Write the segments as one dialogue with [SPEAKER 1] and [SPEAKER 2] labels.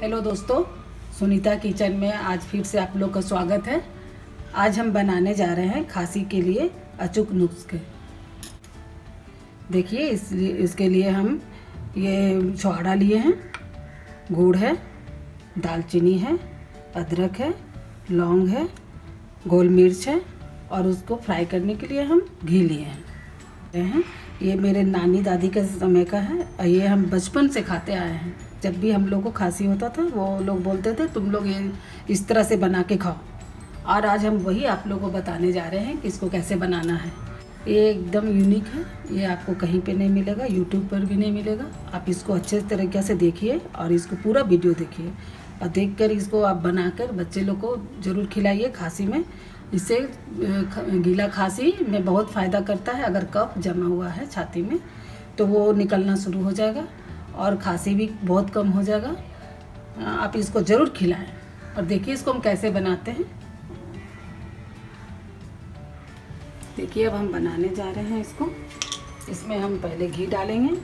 [SPEAKER 1] Hello दोस्तों, Sunita kitchen में आज फिर से आप लोग का स्वागत है। आज हम बनाने जा रहे हैं खांसी के लिए अचूक नुस्खे। देखिए इसके लिए हम ये छुहाड़ा लिए हैं, गुड़ है, दालचीनी है, अदरक है, लौंग है, गोल मिर्च है और उसको फ्राई करने के लिए हम घी लिए हैं। ये मेरे नानी दादी के समय का है और ये हम बचपन से खाते आए हैं। जब भी हम लोग को खांसी होता था वो लोग बोलते थे तुम लोग ये इस तरह से बना के खाओ, और आज हम वही आप लोगों को बताने जा रहे हैं कि इसको कैसे बनाना है। ये एकदम यूनिक है, ये आपको कहीं पे नहीं मिलेगा, यूट्यूब पर भी नहीं मिलेगा। आप इसको अच्छे तरीके से देखिए और इसको पूरा वीडियो देखिए और देखकर इसको आप बनाकर बच्चे लोग को ज़रूर खिलाइए खांसी में। इससे गीला खांसी में बहुत फ़ायदा करता है। अगर कफ जमा हुआ है छाती में तो वो निकलना शुरू हो जाएगा और खांसी भी बहुत कम हो जाएगा। आप इसको ज़रूर खिलाएं और देखिए इसको हम कैसे बनाते हैं। देखिए अब हम बनाने जा रहे हैं इसको। इसमें हम पहले घी डालेंगे।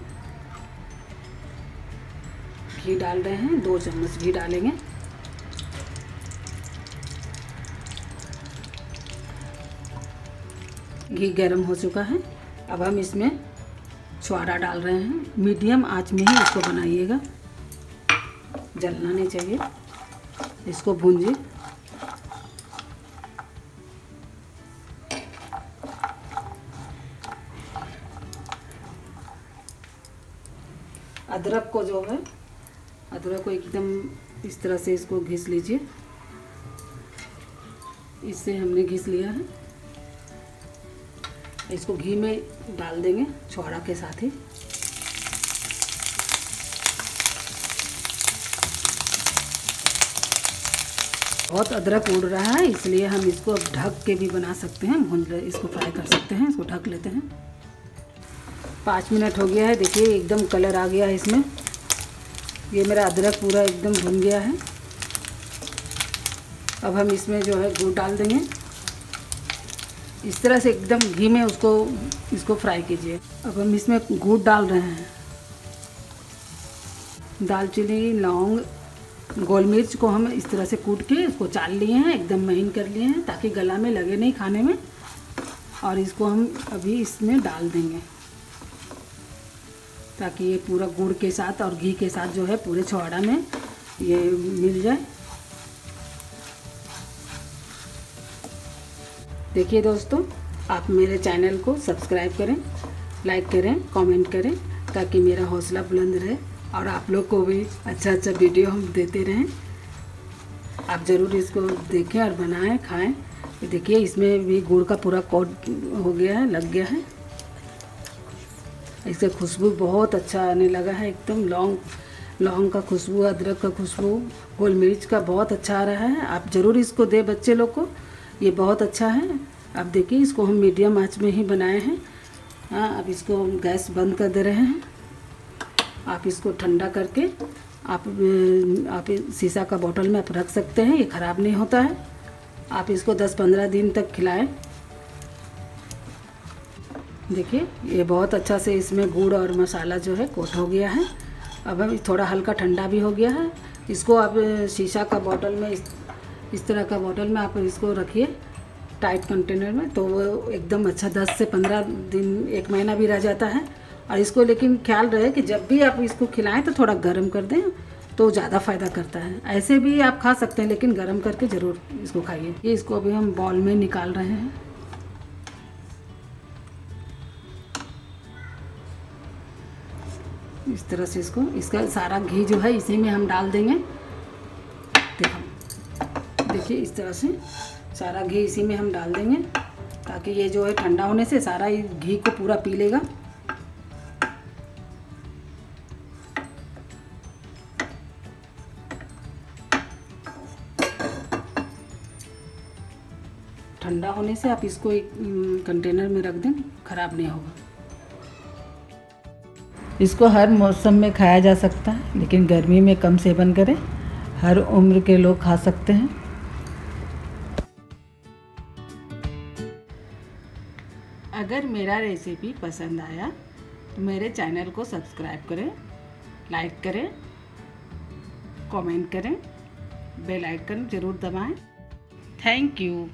[SPEAKER 1] घी डाल रहे हैं, 2 चम्मच घी डालेंगे। घी गर्म हो चुका है। अब हम इसमें छुहाड़ा डाल रहे हैं। मीडियम आंच में ही इसको बनाइएगा, जलना नहीं चाहिए। इसको भूंजिए। अदरक को जो है, अदरक को एकदम इस तरह से इसको घिस लीजिए। इससे हमने घिस लिया है। इसको घी में डाल देंगे छुहाड़ा के साथ ही। बहुत अदरक उड़ रहा है इसलिए हम इसको अब ढक के भी बना सकते हैं, इसको फ्राई कर सकते हैं। इसको ढक लेते हैं। 5 मिनट हो गया है। देखिए एकदम कलर आ गया है इसमें। ये मेरा अदरक पूरा एकदम भुन गया है। अब हम इसमें जो है गुड़ डाल देंगे। इस तरह से एकदम घी में इसको फ्राई कीजिए। अब हम इसमें गुड़ डाल रहे हैं। दालचीनी, लौंग, गोल मिर्च को हम इस तरह से कूट के इसको चाल लिए हैं, एकदम महीन कर लिए हैं ताकि गला में लगे नहीं खाने में। और इसको हम अभी इसमें डाल देंगे ताकि ये पूरा गुड़ के साथ और घी के साथ जो है पूरे छुहाड़ा में ये मिल जाए। देखिए दोस्तों, आप मेरे चैनल को सब्सक्राइब करें, लाइक करें, कमेंट करें ताकि मेरा हौसला बुलंद रहे और आप लोग को भी अच्छा वीडियो हम देते रहें। आप ज़रूर इसको देखें और बनाएं, खाएं। देखिए इसमें भी गुड़ का पूरा कोट हो गया है, लग गया है। इससे खुशबू बहुत अच्छा आने लगा है। एकदम लौंग का खुशबू, अदरक का खुशबू, गोल मिर्च का बहुत अच्छा आ रहा है। आप ज़रूर इसको दें बच्चे लोग को, ये बहुत अच्छा है। आप देखिए इसको हम मीडियम आंच में ही बनाए हैं। अब इसको हम गैस बंद कर दे रहे हैं। आप इसको ठंडा करके आप शीशा का बोतल में आप रख सकते हैं, ये ख़राब नहीं होता है। आप इसको 10-15 दिन तक खिलाएं। देखिए ये बहुत अच्छा से इसमें गुड़ और मसाला जो है कोट हो गया है। अब हम थोड़ा हल्का ठंडा भी हो गया है। इसको आप शीशा का बोतल में इस तरह का बोतल में आप इसको रखिए, टाइट कंटेनर में, तो वो एकदम अच्छा 10 से 15 दिन, 1 महीना भी रह जाता है। और इसको लेकिन ख्याल रहे कि जब भी आप इसको खिलाएं तो थोड़ा गर्म कर दें, तो ज़्यादा फ़ायदा करता है। ऐसे भी आप खा सकते हैं लेकिन गर्म करके ज़रूर इसको खाइए। ये इसको अभी हम बाउल में निकाल रहे हैं। इस तरह से इसका सारा घी जो है इसी में हम डाल देंगे। देखिए इस तरह से सारा घी इसी में हम डाल देंगे ताकि ये जो है ठंडा होने से सारा घी को पूरा पी लेगा। ठंडा होने से आप इसको एक कंटेनर में रख दें, ख़राब नहीं होगा। इसको हर मौसम में खाया जा सकता है लेकिन गर्मी में कम सेवन करें। हर उम्र के लोग खा सकते हैं। अगर मेरा रेसिपी पसंद आया तो मेरे चैनल को सब्सक्राइब करें, लाइक करें कमेंट करें, बेल आइकन ज़रूर दबाएं। Thank you.